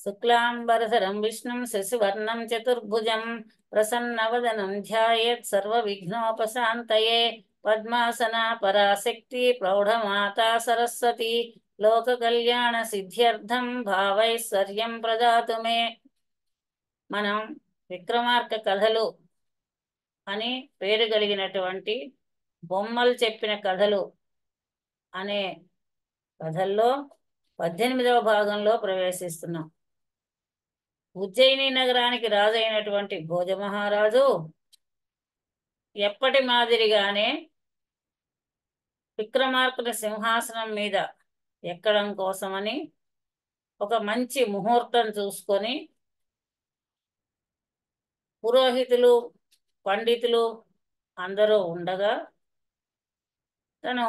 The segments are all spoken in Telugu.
శుక్లాంబరధరం విష్ణుం శశివర్ణం చతుర్భుజం ప్రసన్నవదనం ధ్యాయేత్ సర్వవిఘ్నోపశాంతయే. పద్మాసనా పరాశక్తి ప్రౌఢమాతా సరస్వతి లోక కళ్యాణ సిద్ధ్యర్థం భావైశ్వర్యం ప్రదాతు మే. మనం విక్రమార్క కథలు అని పేరు కలిగినటువంటి బొమ్మలు చెప్పిన కథలు అనే కథల్లో 18వ భాగంలో ప్రవేశిస్తున్నాం. ఉజ్జయిని నగరానికి రాజు అయినటువంటి భోజమహారాజు ఎప్పటి మాదిరిగానే విక్రమార్కుని సింహాసనం మీద ఎక్కడం కోసమని ఒక మంచి ముహూర్తం చూసుకొని పురోహితులు పండితులు అందరూ ఉండగా తను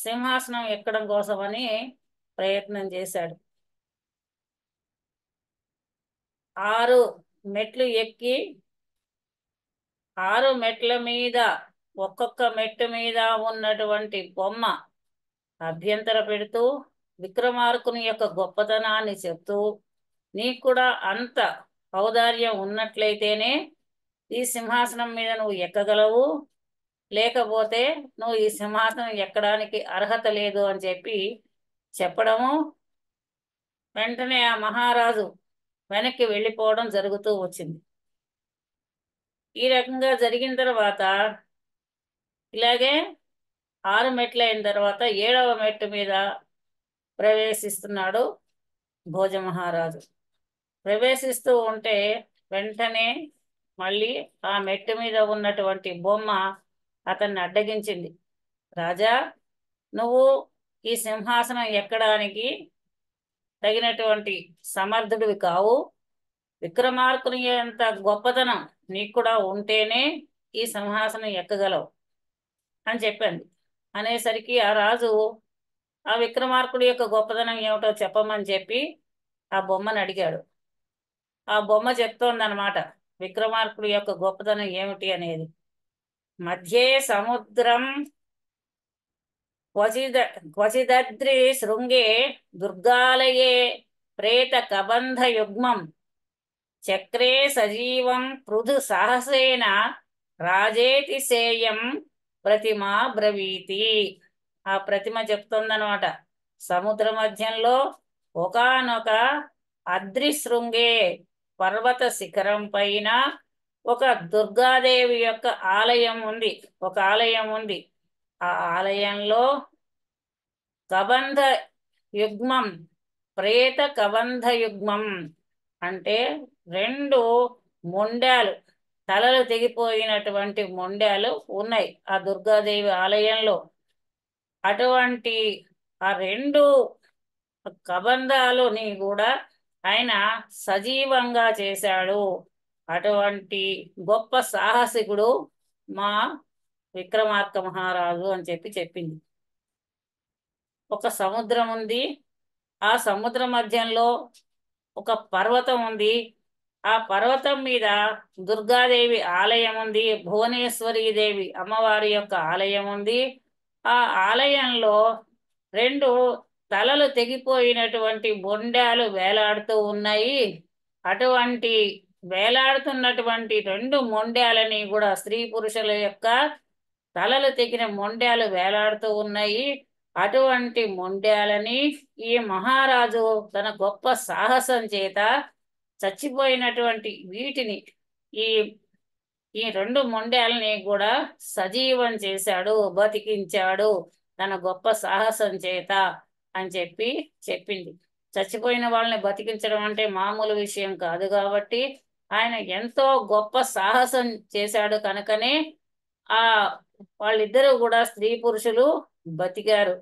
సింహాసనం ఎక్కడం కోసమని ప్రయత్నం చేశాడు. 6 మెట్లు ఎక్కి 6 మెట్ల మీద ఒక్కొక్క మెట్టు మీద ఉన్నటువంటి బొమ్మ అభ్యంతర పెడుతూ విక్రమార్కుని యొక్క గొప్పతనాన్ని చెప్తూ నీకు కూడా అంత ఔదార్యం ఉన్నట్లయితేనే ఈ సింహాసనం మీద నువ్వు ఎక్కగలవు, లేకపోతే నువ్వు ఈ సింహాసనం ఎక్కడానికి అర్హత లేదు అని చెప్పడము వెంటనే ఆ మహారాజు వెనక్కి వెళ్ళిపోవడం జరుగుతూ వచ్చింది. ఈ రకంగా జరిగిన తర్వాత ఇలాగే 6 మెట్లు అయిన తర్వాత 7వ మెట్టు మీద ప్రవేశిస్తున్నాడు భోజమహారాజు. ప్రవేశిస్తూ ఉంటే వెంటనే మళ్ళీ ఆ మెట్టు మీద ఉన్నటువంటి బొమ్మ అతన్ని అడ్డగించింది. రాజా, నువ్వు ఈ సింహాసనం ఎక్కడానికి తగినటువంటి సమర్థుడివి కావు. విక్రమార్కుని అంత గొప్పతనం నీకు కూడా ఉంటేనే ఈ సింహాసనం ఎక్కగలవు అని చెప్పింది. అనేసరికి ఆ రాజు ఆ విక్రమార్కుడి యొక్క గొప్పతనం ఏమిటో చెప్పమని చెప్పి ఆ బొమ్మను అడిగాడు. ఆ బొమ్మ చెప్తోందనమాట విక్రమార్కుడి యొక్క గొప్పతనం ఏమిటి అనేది. మధ్యే సముద్రం క్వచిదద్రి శృంగే దుర్గాలయే ప్రేత కబంధ యుగ్మం చక్రే సజీవం పృథు సాహసేన రాజేతి సేయం ప్రతిమా బ్రవీతి. ఆ ప్రతిమ చెప్తుందనమాట, సముద్ర మధ్యంలో ఒకానొక అద్రి శృంగే పర్వత శిఖరం పైన ఒక దుర్గాదేవి యొక్క ఆలయం ఉంది. ఒక ఆలయం ఉంది. ఆ ఆలయంలో కబంధ యుగ్మం, ప్రేత కబంధ యుగ్మం అంటే 2 మొండాలు, తలలు తెగిపోయినటువంటి మొండాలు ఉన్నాయి ఆ దుర్గాదేవి ఆలయంలో. అటువంటి ఆ 2 కబంధాలని కూడా ఆయన సజీవంగా చేశాడు. అటువంటి గొప్ప సాహసికుడు మా విక్రమార్క మహారాజు అని చెప్పింది. ఒక సముద్రం ఉంది. ఆ సముద్ర మధ్యంలో ఒక పర్వతం ఉంది. ఆ పర్వతం మీద దుర్గాదేవి ఆలయం ఉంది. భువనేశ్వరీ దేవి అమ్మవారి యొక్క ఆలయం ఉంది. ఆ ఆలయంలో 2 తలలు తెగిపోయినటువంటి బొండాలు వేలాడుతూ ఉన్నాయి. అటువంటి వేలాడుతున్నటువంటి 2 మొండాలని కూడా స్త్రీ పురుషుల యొక్క తలలు తెగిన మొండాలు వేలాడుతూ ఉన్నాయి. అటువంటి మొండాలని ఈ మహారాజు తన గొప్ప సాహసం చేత చచ్చిపోయినటువంటి వీటిని ఈ ఈ 2 మొండాలని కూడా సజీవం చేశాడు, బతికించాడు తన గొప్ప సాహసం చేత అని చెప్పింది. చచ్చిపోయిన వాళ్ళని బతికించడం అంటే మామూలు విషయం కాదు కాబట్టి ఆయన ఎంతో గొప్ప సాహసం చేశాడు కనుకనే ఆ వాళ్ళిద్దరూ కూడా స్త్రీ పురుషులు బతికారు.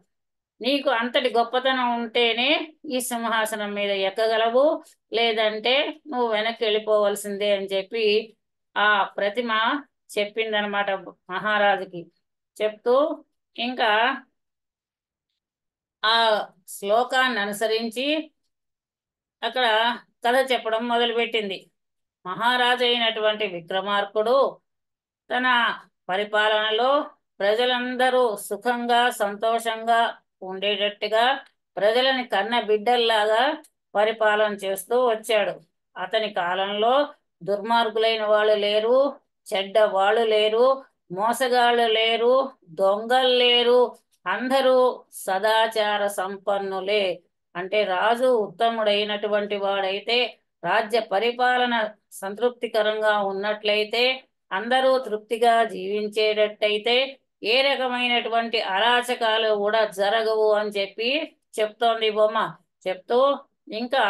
నీకు అంతటి గొప్పతనం ఉంటేనే ఈ సింహాసనం మీద ఎక్కగలవు, లేదంటే నువ్వు వెనక్కి వెళ్ళిపోవలసిందే అని చెప్పి ఆ ప్రతిమ చెప్పిందనమాట మహారాజుకి. చెప్తూ ఇంకా ఆ శ్లోకాన్ని అనుసరించి అక్కడ కథ చెప్పడం మొదలుపెట్టింది. మహారాజు అయినటువంటి విక్రమార్కుడు తన పరిపాలనలో ప్రజలందరూ సుఖంగా సంతోషంగా ఉండేటట్టుగా ప్రజలని కన్న బిడ్డల్లాగా పరిపాలన చేస్తూ వచ్చాడు. అతని కాలంలో దుర్మార్గులైన వాళ్ళు లేరు, చెడ్డ వాళ్ళు లేరు, మోసగాళ్ళు లేరు, దొంగలు లేరు, అందరూ సదాచార సంపన్నులే. అంటే రాజు ఉత్తముడైనటువంటి వాడైతే రాజ్య పరిపాలన సంతృప్తికరంగా ఉన్నట్లయితే, అందరూ తృప్తిగా జీవించేటట్టయితే ఏ రకమైనటువంటి అరాచకాలు కూడా జరగవు అని చెప్పి చెప్తోంది ఈ బొమ్మ. చెప్తూ ఇంకా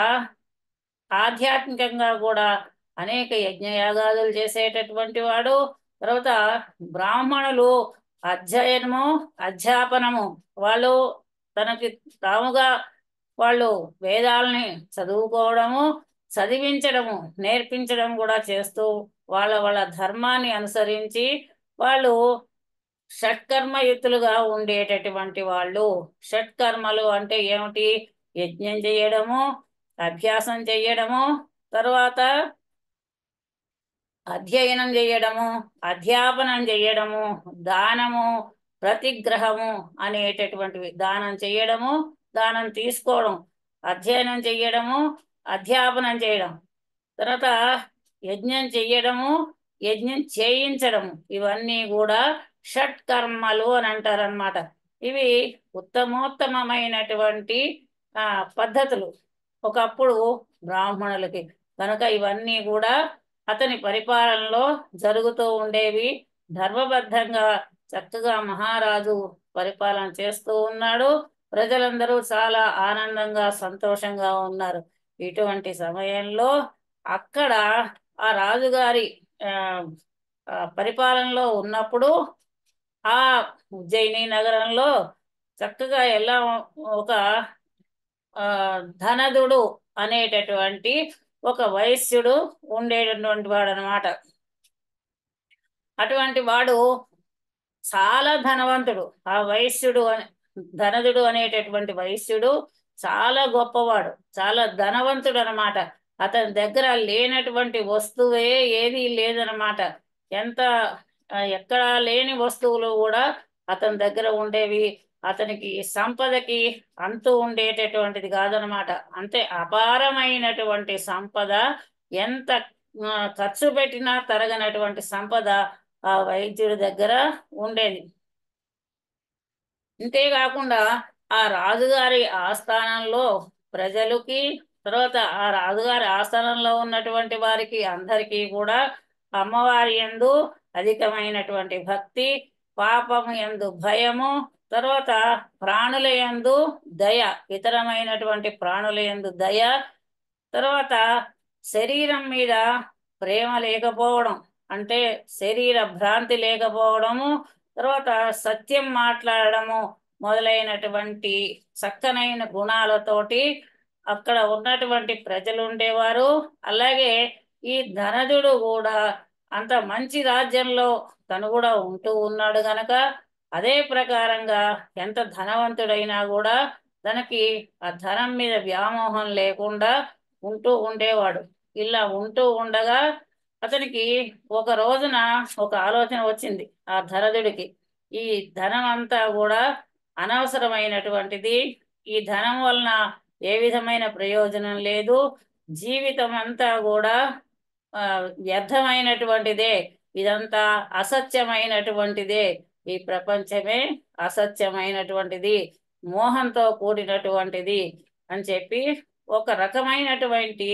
ఆధ్యాత్మికంగా కూడా అనేక యజ్ఞయాగాదులు చేసేటటువంటి వాడు. తర్వాత బ్రాహ్మణులు అధ్యయనము అధ్యాపనము, వాళ్ళు తనకి తాముగా వాళ్ళు వేదాలని చదువుకోవడము, చదివించడము, నేర్పించడం కూడా చేస్తూ వాళ్ళ వాళ్ళ ధర్మాన్ని అనుసరించి వాళ్ళు షట్కర్మయుతులుగా ఉండేటటువంటి వాళ్ళు. షట్కర్మలు అంటే ఏమిటి? యజ్ఞం చేయడము, అభ్యాసం చెయ్యడము, తర్వాత అధ్యయనం చేయడము, అధ్యాపనం చేయడము, దానము, ప్రతిగ్రహము అనేటటువంటివి. దానం చేయడము, దానం తీసుకోవడం, అధ్యయనం చెయ్యడము, అధ్యాపనం చేయడం, తర్వాత యజ్ఞం చెయ్యడము, యజ్ఞం చేయించడము, ఇవన్నీ కూడా షట్కర్మలు అని అంటారనమాట. ఇవి ఉత్తమోత్తమైనటువంటి పద్ధతులు ఒకప్పుడు బ్రాహ్మణులకి. కనుక ఇవన్నీ కూడా అతని పరిపాలనలో జరుగుతూ ఉండేవి. ధర్మబద్ధంగా చక్కగా మహారాజు పరిపాలన చేస్తూ ఉన్నాడు. ప్రజలందరూ చాలా ఆనందంగా సంతోషంగా ఉన్నారు. ఇటువంటి సమయంలో అక్కడ ఆ రాజుగారి పరిపాలనలో ఉన్నప్పుడు ఆ ఉజ్జయిని నగరంలో చక్కగా ఎలా ఒక ధనదుడు అనేటటువంటి ఒక వైశ్యుడు ఉండేటటువంటి వాడు అనమాట. అటువంటి వాడు చాలా ధనవంతుడు. ఆ వైశ్యుడు ధనదుడు అనేటటువంటి వైశ్యుడు చాలా గొప్పవాడు, చాలా ధనవంతుడు అనమాట. అతని దగ్గర లేనటువంటి వస్తువే ఏది లేదనమాట. ఎంత ఎక్కడ లేని వస్తువులు కూడా అతని దగ్గర ఉండేవి. అతనికి సంపదకి అంతు ఉండేటటువంటిది కాదనమాట. అంతే అపారమైనటువంటి సంపద, ఎంత ఖర్చు పెట్టినా తరగనటువంటి సంపద ఆ వైద్యుడి దగ్గర ఉండేది. అంతేకాకుండా ఆ రాజుగారి ఆస్థానంలో ప్రజలకి, తర్వాత ఆ రాజుగారి ఆస్థానంలో ఉన్నటువంటి వారికి అందరికీ కూడా అమ్మవారి యందు అధికమైనటువంటి భక్తి, పాపము యందు భయము, తర్వాత ప్రాణుల యందు దయ, ఇతరమైనటువంటి ప్రాణుల యందు దయ, తర్వాత శరీరం మీద ప్రేమ లేకపోవడం, అంటే శరీర భ్రాంతి లేకపోవడము, తర్వాత సత్యం మాట్లాడడము మొదలైనటువంటి చక్కనైన గుణాలతోటి అక్కడ ఉన్నటువంటి ప్రజలు ఉండేవారు. అలాగే ఈ ధనజుడు కూడా అంత మంచి రాజ్యంలో తను కూడా ఉంటూ ఉన్నాడు గనక అదే ప్రకారంగా ఎంత ధనవంతుడైనా కూడా తనకి ఆ ధనం మీద వ్యామోహం లేకుండా ఉంటూ ఉండేవాడు. ఇలా ఉంటూ ఉండగా అతనికి ఒక రోజున ఒక ఆలోచన వచ్చింది ఆ ధనదుడికి. ఈ ధనం అంతా కూడా అనవసరమైనటువంటిది, ఈ ధనం వలన ఏ విధమైన ప్రయోజనం లేదు, జీవితం అంతా కూడా వ్యర్థమైనటువంటిదే, ఇదంతా అసత్యమైనటువంటిదే, ఈ ప్రపంచమే అసత్యమైనటువంటిది, మోహంతో కూడినటువంటిది అని చెప్పి ఒక రకమైనటువంటి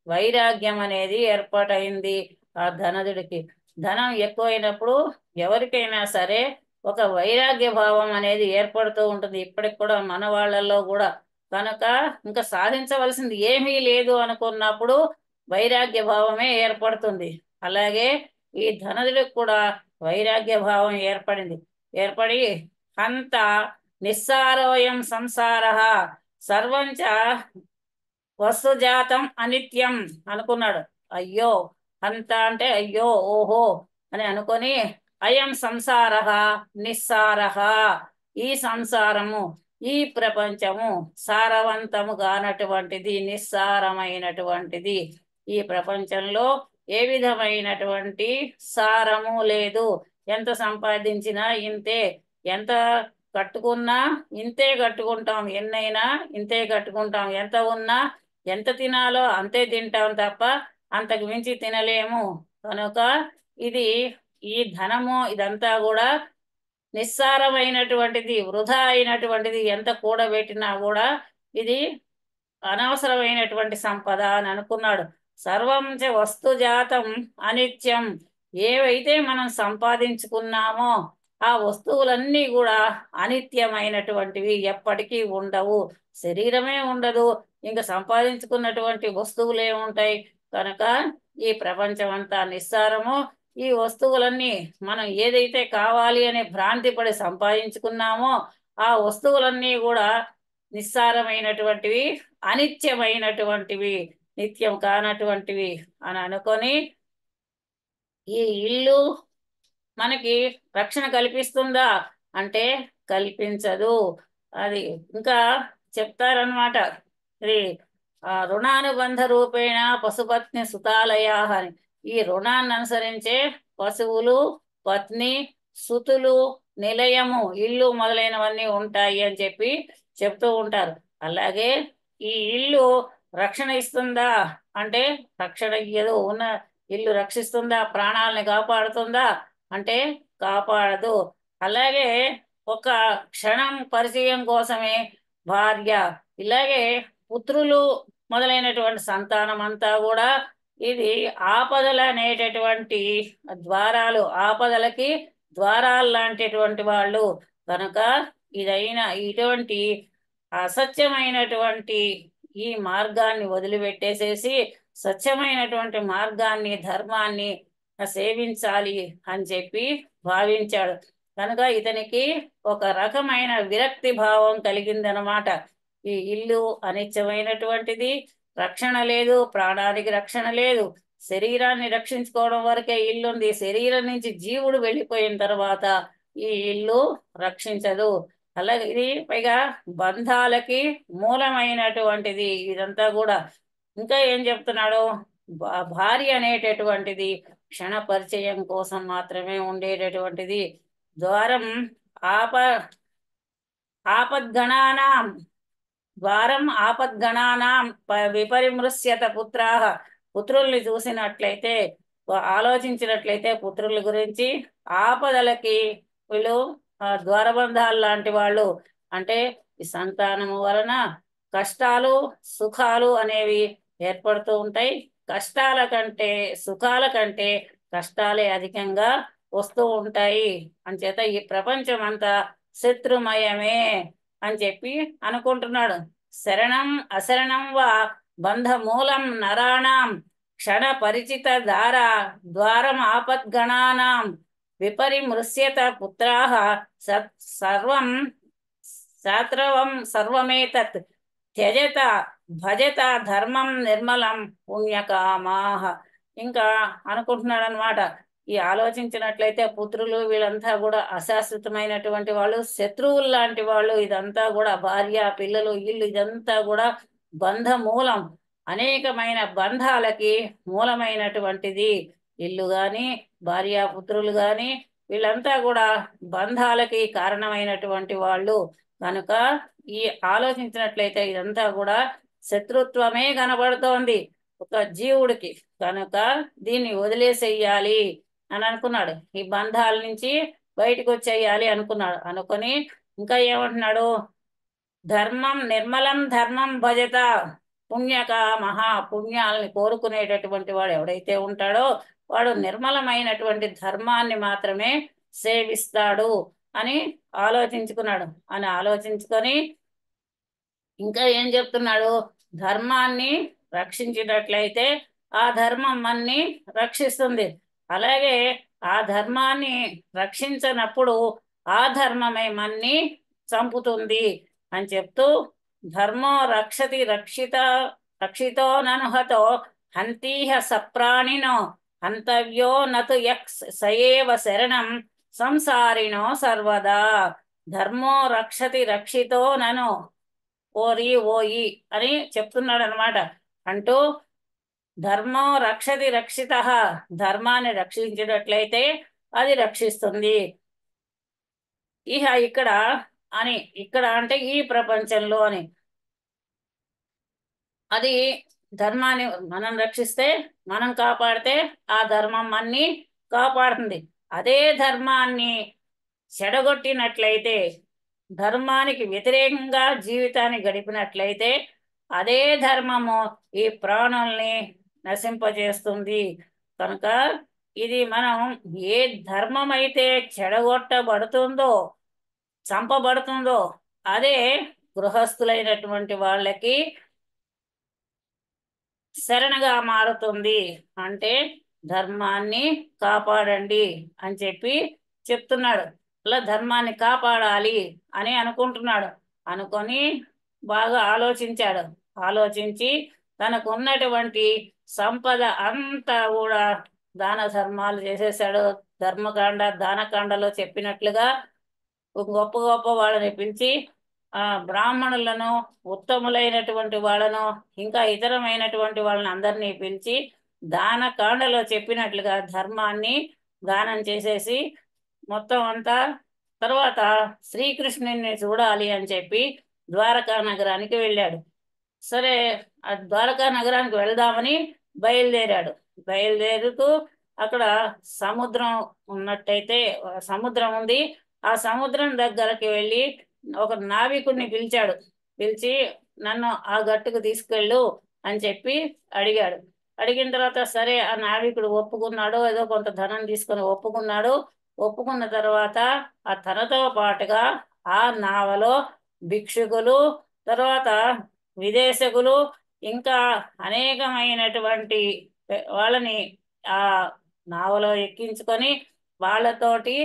వైరాగ్యం అనేది ఏర్పాటైంది ఆ ధనదుడికి. ధనం ఎక్కువైనప్పుడు ఎవరికైనా సరే ఒక వైరాగ్య భావం అనేది ఏర్పడుతూ ఉంటుంది, ఇప్పటికి కూడా మన వాళ్ళల్లో కూడా. కనుక ఇంకా సాధించవలసింది ఏమీ లేదు అనుకున్నప్పుడు వైరాగ్య భావమే ఏర్పడుతుంది. అలాగే ఈ ధనదుడికి కూడా వైరాగ్య భావం ఏర్పడింది. ఏర్పడి అంత నిస్సారోయం సంసార సర్వంచ వస్తుజాతం అనిత్యం అనుకున్నాడు. అయ్యో అంత అంటే అయ్యో ఓహో అని అనుకొని అయం సంసార నిస్సార, ఈ సంసారము, ఈ ప్రపంచము సారవంతము కానటువంటిది, నిస్సారమైనటువంటిది. ఈ ప్రపంచంలో ఏ విధమైనటువంటి సారము లేదు. ఎంత సంపాదించినా ఇంతే, ఎంత కట్టుకున్నా ఇంతే కట్టుకుంటాం, ఎన్నైనా ఇంతే కట్టుకుంటాం, ఎంత ఉన్నా ఎంత తినాలో అంతే తింటాం తప్ప అంతకు మించి తినలేము. కనుక ఇది ఈ ధనము ఇదంతా కూడా నిస్సారమైనటువంటిది, వృధా అయినటువంటిది. ఎంత కూడబెట్టినా కూడా ఇది అనవసరమైనటువంటి సంపద అని అనుకున్నాడు. సర్వం చ వస్తుజాతం అనిత్యం. ఏవైతే మనం సంపాదించుకున్నామో ఆ వస్తువులన్నీ కూడా అనిత్యమైనటువంటివి, ఎప్పటికీ ఉండవు. శరీరమే ఉండదు, ఇంకా సంపాదించుకున్నటువంటి వస్తువులు ఏముంటాయి? కనుక ఈ ప్రపంచం అంతా నిస్సారము. ఈ వస్తువులన్నీ మనం ఏదైతే కావాలి అనే భ్రాంతి పడి సంపాదించుకున్నామో ఆ వస్తువులన్నీ కూడా నిస్సారమైనటువంటివి, అనిత్యమైనటువంటివి, నిత్యం కానటువంటివి అని అనుకొని ఈ ఇల్లు మనకి రక్షణ కల్పిస్తుందా అంటే కల్పించదు. అది ఇంకా చెప్తారనమాట. ఇది రుణానుబంధ రూపేణ పశుపత్ని సుతాలయా అని. ఈ రుణాన్ని అనుసరించే పశువులు, పత్ని, సుతులు, నిలయము, ఇల్లు మొదలైనవన్నీ ఉంటాయి అని చెప్పి చెప్తూ ఉంటారు. అలాగే ఈ ఇల్లు రక్షణ ఇస్తుందా అంటే రక్షణ ఇయ్యదు. ఉన్న ఇల్లు రక్షిస్తుందా, ప్రాణాలని కాపాడుతుందా అంటే కాపాడదు. అలాగే ఒక క్షణం పరిచయం కోసమే భార్య, ఇలాగే పుత్రులు మొదలైనటువంటి సంతానం అంతా కూడా ఇది ఆపదలు అనేటటువంటి ద్వారాలు, ఆపదలకి ద్వారాలు లాంటిటువంటి వాళ్ళు. కనుక ఇదైనా ఇటువంటి అసత్యమైనటువంటి ఈ మార్గాన్ని వదిలిపెట్టేసేసి సత్యమైనటువంటి మార్గాన్ని, ధర్మాన్ని సేవించాలి అని చెప్పి భావించాడు. కనుక ఇతనికి ఒక రకమైన విరక్తి భావం కలిగిందనమాట. ఈ ఇల్లు అనిత్యమైనటువంటిది, రక్షణ లేదు, ప్రాణానికి రక్షణ లేదు. శరీరాన్ని రక్షించుకోవడం వరకే ఇల్లుంది. శరీరం నుంచి జీవుడు వెళ్ళిపోయిన తర్వాత ఈ ఇల్లు రక్షించదు. అలాగే ఇది పైగా బంధాలకి మూలమైనటువంటిది ఇదంతా కూడా. ఇంకా ఏం చెప్తున్నాడు? భార్య అనేటటువంటిది క్షణ పరిచయం కోసం మాత్రమే ఉండేటటువంటిది. ద్వారం ఆప ఆపద్గణానాం ద్వారం ఆపద్గణానాం విపరిమృశ్యత పుత్రాహ. పుత్రుల్ని చూసినట్లయితే, ఆలోచించినట్లయితే పుత్రుల గురించి, ఆపదలకి వీళ్ళు ద్వారబంధాలు లాంటి వాళ్ళు. అంటే ఈ సంతానము వలన కష్టాలు, సుఖాలు అనేవి ఏర్పడుతూ ఉంటాయి. కష్టాల కంటే, సుఖాల కంటే కష్టాలే అధికంగా వస్తూ ఉంటాయి. అంచేత ఈ ప్రపంచం అంతా శత్రుమయమే అని చెప్పి అనుకుంటున్నాడు. శరణం అశరణం వా బంధమూలం నరాణం క్షణ పరిచిత దార ద్వారం ఆపద్గణానాం విపరిమృశ్యత పుత్రాః సర్వం శాత్రవం సర్వమేతత్ త్యజత భజత ధర్మం నిర్మలం పుణ్యకామాః. ఇంకా అనుకుంటున్నాడు అనమాట. ఈ ఆలోచించినట్లయితే పుత్రులు వీళ్ళంతా కూడా అశాశ్వతమైనటువంటి వాళ్ళు, శత్రువులు లాంటి వాళ్ళు. ఇదంతా కూడా భార్య, పిల్లలు, ఇల్లు ఇదంతా కూడా బంధ మూలం. అనేకమైన బంధాలకి మూలమైనటువంటిది ఇల్లు గాని, భార్య, పుత్రులు గాని వీళ్ళంతా కూడా బంధాలకి కారణమైనటువంటి వాళ్ళు. కనుక ఈ ఆలోచించినట్లయితే ఇదంతా కూడా శత్రుత్వమే కనబడుతోంది ఒక జీవుడికి. కనుక దీన్ని వదిలేసేయాలి అని అనుకున్నాడు. ఈ బంధాల నుంచి బయటకు వచ్చేయాలి అనుకున్నాడు. అనుకొని ఇంకా ఏమంటున్నాడు? ధర్మం నిర్మలం ధర్మం భజత పుణ్యక మహా. పుణ్యాలని కోరుకునేటటువంటి వాడు ఎవడైతే ఉంటాడో వాడు నిర్మలమైనటువంటి ధర్మాన్ని మాత్రమే సేవిస్తాడు అని ఆలోచించుకున్నాడు. అని ఆలోచించుకొని ఇంకా ఏం చెప్తున్నాడు? ధర్మాన్ని రక్షించినట్లయితే ఆ ధర్మం మన్ని రక్షిస్తుంది. అలాగే ఆ ధర్మాన్ని రక్షించనప్పుడు ఆ ధర్మమే మన్ని చంపుతుంది అని చెప్తూ, ధర్మో రక్షతి రక్షితో ననుహతో హంతీహ సప్రాణినో హంతవ్యో నతు యక్స్ సయేవ శరణం సంసారిణో సర్వదా. ధర్మో రక్షతి రక్షితో నను ఓయి అని చెప్తున్నాడు అనమాట. అంటూ ధర్మో రక్షతి రక్షిత, ధర్మాన్ని రక్షించినట్లయితే అది రక్షిస్తుంది. ఇహ ఇక్కడ అని, ఇక్కడ అంటే ఈ ప్రపంచంలో అని. అది ధర్మాన్ని మనం రక్షిస్తే, మనం కాపాడితే ఆ ధర్మం అన్ని కాపాడుతుంది. అదే ధర్మాన్ని చెడగొట్టినట్లయితే, ధర్మానికి వ్యతిరేకంగా జీవితాన్ని గడిపినట్లయితే, అదే ధర్మము ఈ ప్రాణుల్ని నశింపజేస్తుంది. కనుక ఇది మనం ఏ ధర్మం అయితే చెడగొట్టబడుతుందో, చంపబడుతుందో, అదే గృహస్థులైనటువంటి వాళ్ళకి శరణగా మారుతుంది. అంటే ధర్మాన్ని కాపాడండి అని చెప్పి చెప్తున్నాడు. అలా ధర్మాన్ని కాపాడాలి అని అనుకుంటున్నాడు. అనుకొని బాగా ఆలోచించాడు. ఆలోచించి తనకు ఉన్నటువంటి సంపద అంతా కూడా దాన ధర్మాలు చేసేసాడు. ధర్మకాండ దానకాండలో చెప్పినట్లుగా గొప్ప గొప్ప వాళ్ళని పిలిచి బ్రాహ్మణులను, ఉత్తములైనటువంటి వాళ్ళను, ఇంకా ఇతరమైనటువంటి వాళ్ళని అందరినీ పిలిచి దానకాండలో చెప్పినట్లుగా ధర్మాన్ని దానం చేసేసి మొత్తం అంతా తర్వాత శ్రీకృష్ణుని చూడాలి అని చెప్పి ద్వారకా నగరానికి వెళ్ళాడు. సరే, ఆ ద్వారకా నగరానికి వెళ్దామని బయలుదేరాడు. బయలుదేరుతూ అక్కడ సముద్రం ఉన్నట్టయితే, సముద్రం ఉంది. ఆ సముద్రం దగ్గరకి వెళ్ళి ఒక నావికుడిని పిలిచాడు. పిలిచి నన్ను ఆ గట్టుకు తీసుకెళ్ళు అని చెప్పి అడిగాడు. అడిగిన తర్వాత సరే ఆ నావికుడు ఒప్పుకున్నాడు. ఏదో కొంత ధనం తీసుకొని ఒప్పుకున్నాడు. ఒప్పుకున్న తర్వాత ఆ తనతో పాటుగా ఆ నావలో భిక్షుకులు, తర్వాత విదేశకులు, ఇంకా అనేకమైనటువంటి వాళ్ళని ఆ నావలో ఎక్కించుకొని వాళ్ళతోటి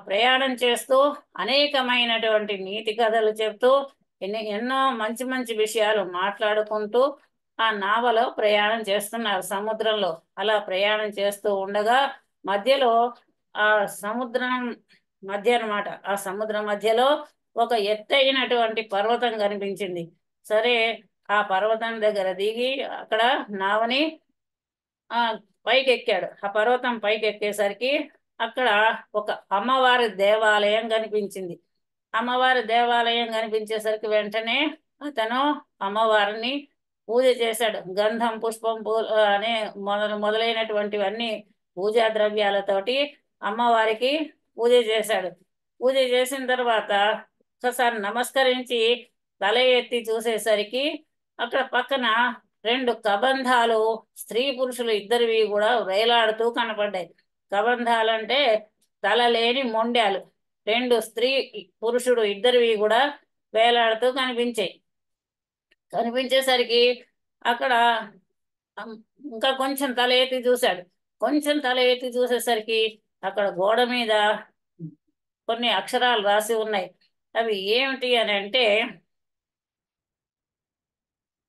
ప్రయాణం చేస్తూ అనేకమైనటువంటి నీతి కథలు చెప్తూ ఎన్నో మంచి మంచి విషయాలు మాట్లాడుకుంటూ ఆ నావలో ప్రయాణం చేస్తున్నారు సముద్రంలో. అలా ప్రయాణం చేస్తూ ఉండగా మధ్యలో ఆ సముద్రం మధ్య అన్నమాట, ఆ సముద్రం మధ్యలో ఒక ఎత్తైనటువంటి పర్వతం కనిపించింది. సరే, ఆ పర్వతం దగ్గర దిగి అక్కడ నావని ఆ పైకి ఎక్కాడు. ఆ పర్వతం పైకి ఎక్కేసరికి అక్కడ ఒక అమ్మవారి దేవాలయం కనిపించింది. అమ్మవారి దేవాలయం కనిపించేసరికి వెంటనే అతను అమ్మవారిని పూజ చేశాడు. గంధం, పుష్పం, అనే మొదలైనటువంటివన్నీ పూజా ద్రవ్యాలతోటి అమ్మవారికి పూజ చేశాడు. పూజ చేసిన తర్వాత ఒకసారి నమస్కరించి తల ఎత్తి చూసేసరికి అక్కడ పక్కన రెండు కబంధాలు, స్త్రీ పురుషులు ఇద్దరివి కూడా వేలాడుతూ కనపడ్డాయి. కబంధాలు అంటే తల లేని మొండాలు. రెండు స్త్రీ పురుషుడు ఇద్దరివి కూడా వేలాడుతూ కనిపించాయి. కనిపించేసరికి అక్కడ ఇంకా కొంచెం తల ఎత్తి చూశాడు. కొంచెం తల ఎత్తి చూసేసరికి అక్కడ గోడ మీద కొన్ని అక్షరాలు రాసి ఉన్నాయి. అవి ఏమిటి అని అంటే,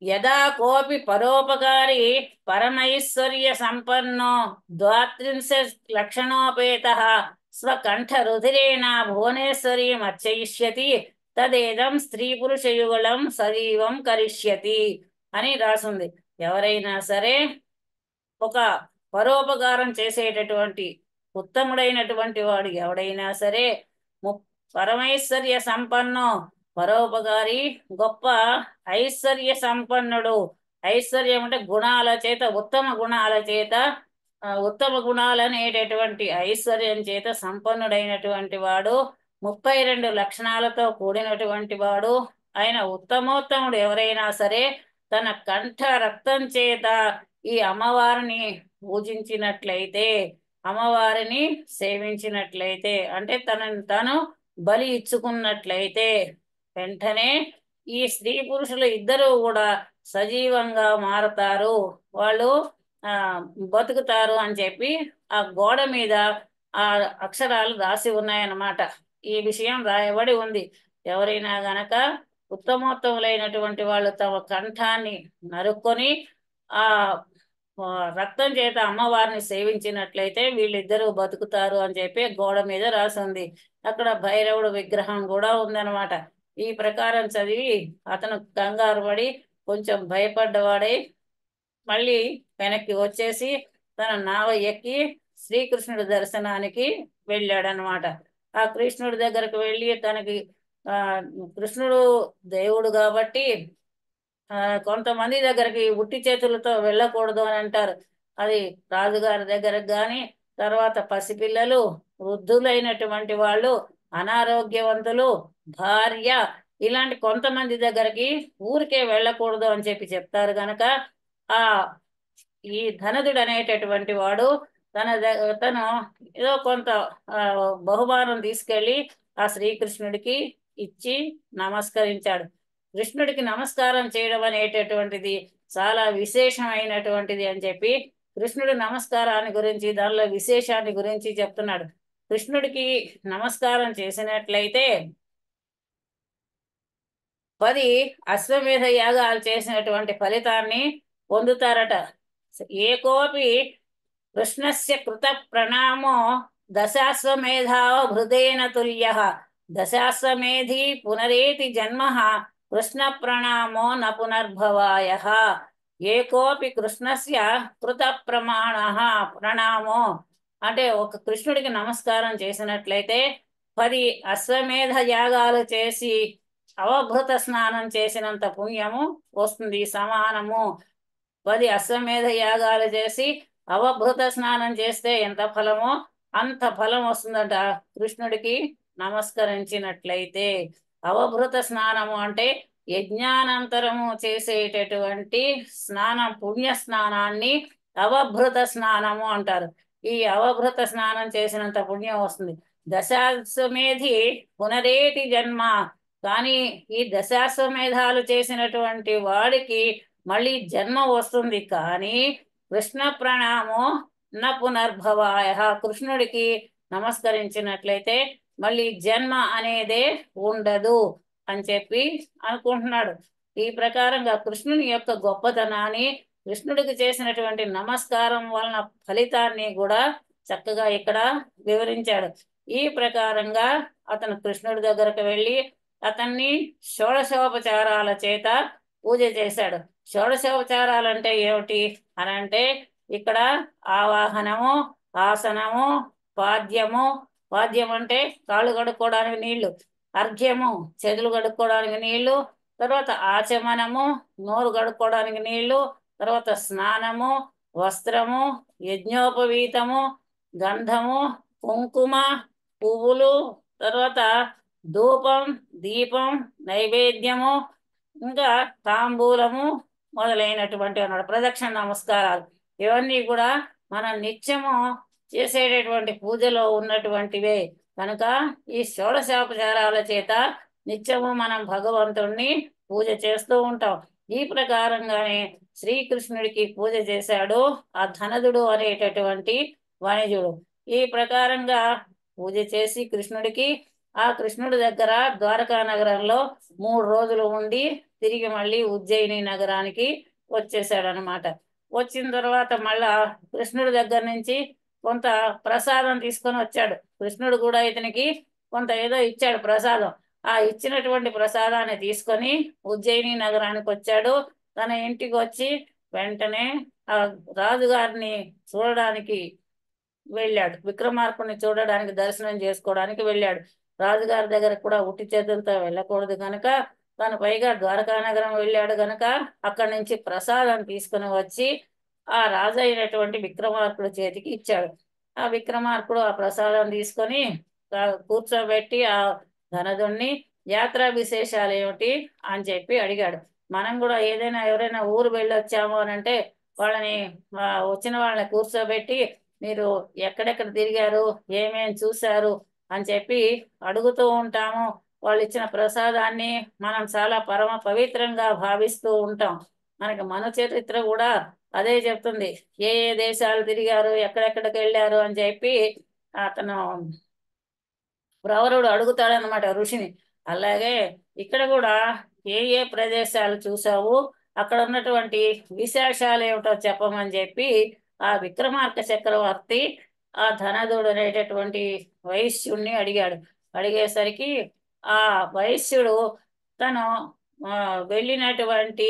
యదా కోపి పరోపకారి పరమైశ్వర్య సంపన్నో ద్వాత్రింశ లక్షణోపేత స్వకంఠ రుధిరేణ భువనేశ్వరీం అర్చయిష్యతి తదేదం స్త్రీ పురుషయుగళం సజీవం కరిష్యతి అని రాసుంది. ఎవరైనా సరే ఒక పరోపకారం చేసేటటువంటి ఉత్తముడైనటువంటి వాడు ఎవడైనా సరే పరమైశ్వర్య సంపన్నో, పరోపకారి, గొప్ప ఐశ్వర్య సంపన్నుడు. ఐశ్వర్యం అంటే గుణాల చేత, ఉత్తమ గుణాల చేత, ఉత్తమ గుణాలు అనేటటువంటి ఐశ్వర్యం చేత సంపన్నుడైనటువంటి వాడు, 32 లక్షణాలతో కూడినటువంటి వాడు, ఆయన ఉత్తమోత్తముడు ఎవరైనా సరే తన కంఠ రక్తం చేత ఈ అమ్మవారిని పూజించినట్లయితే, అమ్మవారిని సేవించినట్లయితే, అంటే తనను తను బలి ఇచ్చుకున్నట్లయితే వెంటనే ఈ స్త్రీ పురుషులు ఇద్దరూ కూడా సజీవంగా మారతారు, వాళ్ళు ఆ బతుకుతారు అని చెప్పి ఆ గోడ మీద ఆ అక్షరాలు రాసి ఉన్నాయన్నమాట. ఈ విషయం రాయబడి ఉంది. ఎవరైనా గనక ఉత్తమోత్తములైనటువంటి వాళ్ళు తమ కంఠాన్ని నరుక్కొని ఆ రక్తం చేత అమ్మవారిని సేవించినట్లయితే వీళ్ళిద్దరూ బతుకుతారు అని చెప్పి గోడ మీద రాసింది. అక్కడ భైరవుడు విగ్రహం కూడా ఉందన్నమాట. ఈ ప్రకారం చదివి అతను కంగారు పడి కొంచెం భయపడ్డవాడై మళ్ళీ వెనక్కి వచ్చేసి తన నావ ఎక్కి శ్రీకృష్ణుడి దర్శనానికి వెళ్ళాడనమాట. ఆ కృష్ణుడి దగ్గరకు వెళ్ళి తనకి కృష్ణుడు దేవుడు కాబట్టి కొంతమంది దగ్గరికి ఉట్టి చేతులతో వెళ్ళకూడదు అని అంటారు. అది రాజుగారి దగ్గరకు కానీ, తర్వాత పసిపిల్లలు, వృద్ధులైనటువంటి వాళ్ళు, అనారోగ్యవంతులు, భార్య, ఇలాంటి కొంతమంది దగ్గరికి ఊరికే వెళ్ళకూడదు అని చెప్పి చెప్తారు గనక ఆ ఈ ధనదుడు అనేటటువంటి వాడు తను ఏదో కొంత ఆ, బహుమానం తీసుకెళ్ళి ఆ శ్రీకృష్ణుడికి ఇచ్చి నమస్కరించాడు. కృష్ణుడికి నమస్కారం చేయడం అనేటటువంటిది చాలా విశేషమైనటువంటిది అని చెప్పి కృష్ణుడి నమస్కారాన్ని గురించి, దానిలో విశేషాన్ని గురించి చెప్తున్నాడు. కృష్ణుడికి నమస్కారం చేసినట్లయితే 10 అశ్వమేధ యాగాలు చేసినటువంటి ఫలితాన్ని పొందుతారట. ఏకోపి కృష్ణస్య కృత ప్రణామో దశాశ్వమేధావ భృదేన తుల్య దశాశ్వమేధి పునరేతి జన్మ కృష్ణ ప్రణామో న పునర్భవాయ. ఏకోపి కృష్ణస్య కృత ప్రణామో అంటే ఒక కృష్ణుడికి నమస్కారం చేసినట్లయితే 10 అశ్వమేధ యాగాలు చేసి అవభృత స్నానం చేసినంత పుణ్యము వస్తుంది, సమానము. 10 అశ్వమేధ యాగాలు చేసి అవభృత స్నానం చేస్తే ఎంత ఫలమో అంత ఫలం వస్తుందంట కృష్ణుడికి నమస్కరించినట్లయితే. అవభృత స్నానము అంటే యజ్ఞానంతరము చేసేటటువంటి స్నానం, పుణ్య స్నానాన్ని అవభృత స్నానము అంటారు. ఈ అవభృత స్నానం చేసినంత పుణ్యం వస్తుంది. దశాశ్వమేధి పునరేటి జన్మ, కానీ ఈ దశాశ్వమేధాలు చేసినటువంటి వాడికి మళ్ళీ జన్మ వస్తుంది, కానీ కృష్ణ ప్రణామో న పునర్భవాయ. కృష్ణుడికి నమస్కరించినట్లయితే మళ్ళీ జన్మ అనేదే ఉండదు అని చెప్పి అనుకుంటున్నాడు. ఈ ప్రకారంగా కృష్ణుని యొక్క గొప్పతనాన్ని, కృష్ణుడికి చేసినటువంటి నమస్కారం వలన ఫలితాన్ని కూడా చక్కగా ఇక్కడ వివరించాడు. ఈ ప్రకారంగా అతను కృష్ణుడి దగ్గరకు వెళ్ళి అతన్ని షోడశోపచారాల చేత పూజ చేశాడు. షోడశోపచారాలు అంటే ఏమిటి అని అంటే ఇక్కడ ఆవాహనము, ఆసనము, పాద్యము. పాద్యం అంటే కాళ్ళు కడుక్కోవడానికి నీళ్లు, అర్ఘ్యము చేతులు కడుక్కోవడానికి నీళ్లు, తర్వాత ఆచమనము నోరు కడుక్కోవడానికి నీళ్లు, తర్వాత స్నానము, వస్త్రము, యజ్ఞోపవీతము, గంధము, కుంకుమ, పువ్వులు, తర్వాత ధూపం, దీపం, నైవేద్యము, ఇంకా తాంబూలము మొదలైనటువంటి అన్నాడు. ప్రదక్షిణ నమస్కారాలు ఇవన్నీ కూడా మనం నిత్యము చేసేటటువంటి పూజలో ఉన్నటువంటివే కనుక ఈ షోడశోపచారాల చేత నిత్యము మనం భగవంతుణ్ణి పూజ చేస్తూ ఉంటాం. ఈ ప్రకారంగానే శ్రీకృష్ణుడికి పూజ చేశాడు ఆ ధనదుడు అనేటటువంటి వణిజుడు. ఈ ప్రకారంగా పూజ చేసి కృష్ణుడికి ఆ కృష్ణుడి దగ్గర ద్వారకా నగరంలో 3 రోజులు ఉండి తిరిగి మళ్ళీ ఉజ్జయిని నగరానికి వచ్చేసాడు అనమాట. వచ్చిన తర్వాత మళ్ళా కృష్ణుడి దగ్గర నుంచి కొంత ప్రసాదం తీసుకొని వచ్చాడు. కృష్ణుడు కూడా ఇతనికి కొంత ఏదో ఇచ్చాడు ప్రసాదం. ఆ ఇచ్చినటువంటి ప్రసాదాన్ని తీసుకొని ఉజ్జయిని నగరానికి వచ్చాడు. తన ఇంటికి వచ్చి వెంటనే ఆ రాజుగారిని చూడడానికి వెళ్ళాడు. విక్రమార్కుడిని చూడడానికి, దర్శనం చేసుకోవడానికి వెళ్ళాడు. రాజుగారి దగ్గర కూడా ఉట్టి చేతులతో వెళ్ళకూడదు కనుక తను పైగా ద్వారకా నగరం వెళ్ళాడు కనుక అక్కడి నుంచి ప్రసాదం తీసుకుని వచ్చి ఆ రాజు అయినటువంటి విక్రమార్కుడి చేతికి ఇచ్చాడు. ఆ విక్రమార్కుడు ఆ ప్రసాదం తీసుకొని కూర్చోబెట్టి ఆ ధనదుణ్ణి యాత్రా విశేషాలు ఏమిటి అని చెప్పి అడిగాడు. మనం కూడా ఏదైనా ఎవరైనా ఊరు వెళ్ళొచ్చాము అని అంటే వాళ్ళని వచ్చిన వాళ్ళని కూర్చోబెట్టి మీరు ఎక్కడెక్కడ తిరిగారు, ఏమేం చూశారు అని చెప్పి అడుగుతూ ఉంటాము. వాళ్ళు ఇచ్చిన ప్రసాదాన్ని మనం చాలా పరమ పవిత్రంగా భావిస్తూ ఉంటాం. మనకి మన చరిత్ర కూడా అదే చెప్తుంది. ఏ ఏ దేశాలు తిరిగారు, ఎక్కడెక్కడికి వెళ్ళారు అని చెప్పి అతను ప్రవరుడు అడుగుతాడనమాట ఋషిని. అలాగే ఇక్కడ కూడా ఏ ఏ ప్రదేశాలు చూసావు, అక్కడ ఉన్నటువంటి విశేషాలు ఏమిటో చెప్పమని చెప్పి ఆ విక్రమార్క చక్రవర్తి ఆ ధనదుడు అనేటటువంటి వైశ్యుణ్ణి అడిగాడు. అడిగేసరికి ఆ వైశ్యుడు తను వెళ్ళినటువంటి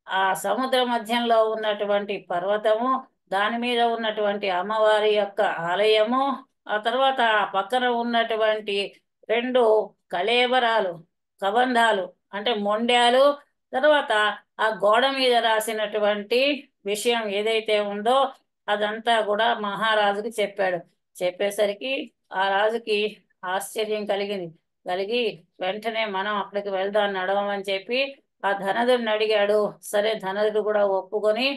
ఆ సముద్ర మధ్యంలో ఉన్నటువంటి పర్వతము, దాని మీద ఉన్నటువంటి అమ్మవారి యొక్క ఆలయము, ఆ తర్వాత ఆ పక్కన ఉన్నటువంటి 2 కళేబరాలు, కబంధాలు అంటే మొండ్యాలు, తర్వాత ఆ గోడ మీద రాసినటువంటి విషయం ఏదైతే ఉందో అదంతా కూడా మహారాజుకి చెప్పాడు. చెప్పేసరికి ఆ రాజుకి ఆశ్చర్యం కలిగి వెంటనే మనం అక్కడికి వెళ్దాం నడవమని చెప్పి ఆ ధనదుడిని అడిగాడు. సరే, ధనదుడు కూడా ఒప్పుకొని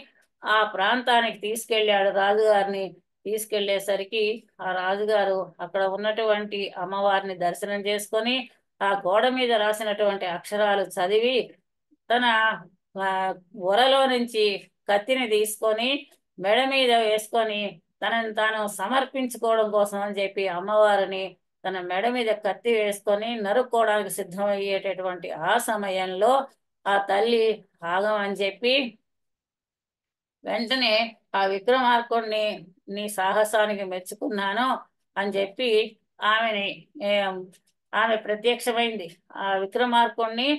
ఆ ప్రాంతానికి తీసుకెళ్ళాడు రాజుగారిని. తీసుకెళ్లేసరికి ఆ రాజుగారు అక్కడ ఉన్నటువంటి అమ్మవారిని దర్శనం చేసుకొని ఆ గోడ మీద రాసినటువంటి అక్షరాలు చదివి తన ఒరలో నుంచి కత్తిని తీసుకొని మెడ మీద వేసుకొని తనని తాను సమర్పించుకోవడం కోసం అని చెప్పి అమ్మవారిని తన మెడ మీద కత్తి వేసుకొని నరుక్కోవడానికి సిద్ధమయ్యేటటువంటి ఆ సమయంలో ఆ తల్లి ఆగమని చెప్పి వెంటనే ఆ విక్రమార్కుడిని నీ సాహసానికి మెచ్చుకున్నాను అని చెప్పి ఆమెని ఆమె ప్రత్యక్షమైంది. ఆ విక్రమార్కుడిని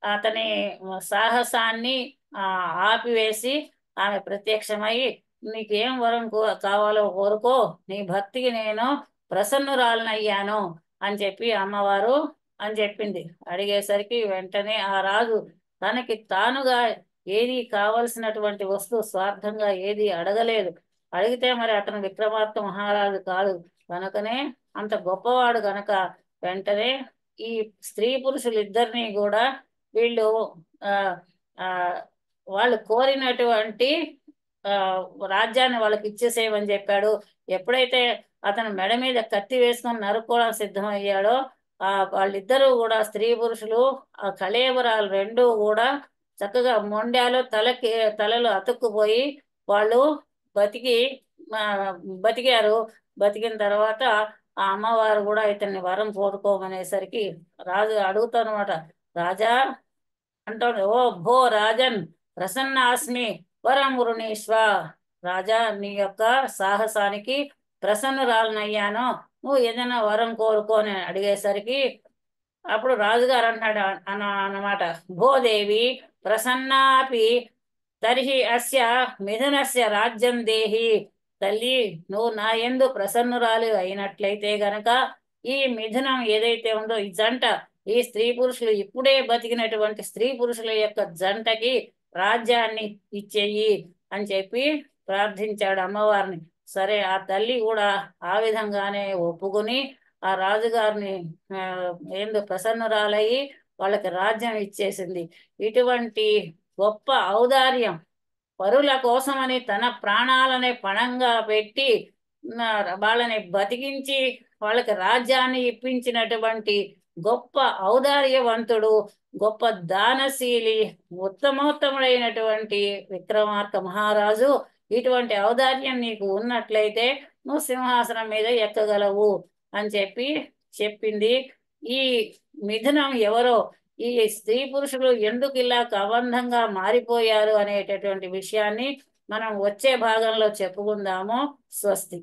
అతని సాహసాన్ని ఆపివేసి ఆమె ప్రత్యక్షమై నీకేం వరం కావాలో కోరుకో, నీ భక్తికి నేను ప్రసన్నురాలనయ్యాను అని చెప్పి అమ్మవారు అని చెప్పింది. అడిగేసరికి వెంటనే ఆ రాజు తనకి తానుగా ఏది కావలసినటువంటి వస్తువు స్వార్థంగా ఏది అడగలేదు. అడిగితే మరి అతను విక్రమార్క మహారాజు కాదు కనుకనే, అంత గొప్పవాడు కనుక వెంటనే ఈ స్త్రీ పురుషులు ఇద్దరిని కూడా వీళ్ళు ఆ ఆ వాళ్ళు కోరినటువంటి ఆ రాజ్యాన్ని వాళ్ళకి ఇచ్చేసేయమని చెప్పాడు. ఎప్పుడైతే అతను మెడ మీద కత్తి వేసుకొని నరుక్కోవడానికి సిద్ధమయ్యాడో వాళ్ళిద్దరూ కూడా స్త్రీ పురుషులు ఆ కళేబరాలు రెండూ కూడా చక్కగా మొండాలు తలలు అతుక్కుపోయి వాళ్ళు బతికి బతికారు. బతికిన తర్వాత ఆ అమ్మవారు కూడా ఇతన్ని వరం కోరుకోమనేసరికి రాజు అడుగుతానమాట. రాజా అంటాడు, ఓ భో రాజన్ ప్రసన్నాస్మి వరం వృణీశ్వ. రాజా, నీ యొక్క సాహసానికి ప్రసన్నురాలనయ్యాను, నువ్వు ఏదైనా వరం కోరుకోని అడిగేసరికి అప్పుడు రాజుగారు అంటున్నాడు అన్నమాట, భోదేవి ప్రసన్నాపి తర్హి అస్య మిథునస్య రాజ్యం దేహి. తల్లి, నువ్వు నా యందు ప్రసన్నురాలు అయినట్లయితే గనక ఈ మిథునం ఏదైతే ఉందో ఈ జంట, ఈ స్త్రీ పురుషులు ఇప్పుడే బతికినటువంటి స్త్రీ పురుషుల యొక్క జంటకి రాజ్యాన్ని ఇచ్చేయి అని చెప్పి ప్రార్థించాడు అమ్మవారిని. సరే, ఆ తల్లి కూడా ఆ విధంగానే ఒప్పుకొని ఆ రాజుగారిని ఏందో ప్రసన్నురాలయ్యి వాళ్ళకి రాజ్యం ఇచ్చేసింది. ఇటువంటి గొప్ప ఔదార్యం, పరుల కోసమని తన ప్రాణాలని పణంగా పెట్టి వాళ్ళని బతికించి వాళ్ళకి రాజ్యాన్ని ఇప్పించినటువంటి గొప్ప ఔదార్యవంతుడు, గొప్ప దానశీలి, ఉత్తమోత్తముడైనటువంటి విక్రమార్క మహారాజు. ఇటువంటి ఔదార్యం నీకు ఉన్నట్లయితే నువ్వు సింహాసనం మీద ఎక్కగలవు అని చెప్పింది. ఈ మిథునం ఎవరో, ఈ స్త్రీ పురుషులు ఎందుకు ఇలా కబంధంగా మారిపోయారు అనేటటువంటి విషయాన్ని మనం వచ్చే భాగంలో చెప్పుకుందాము. స్వస్తి.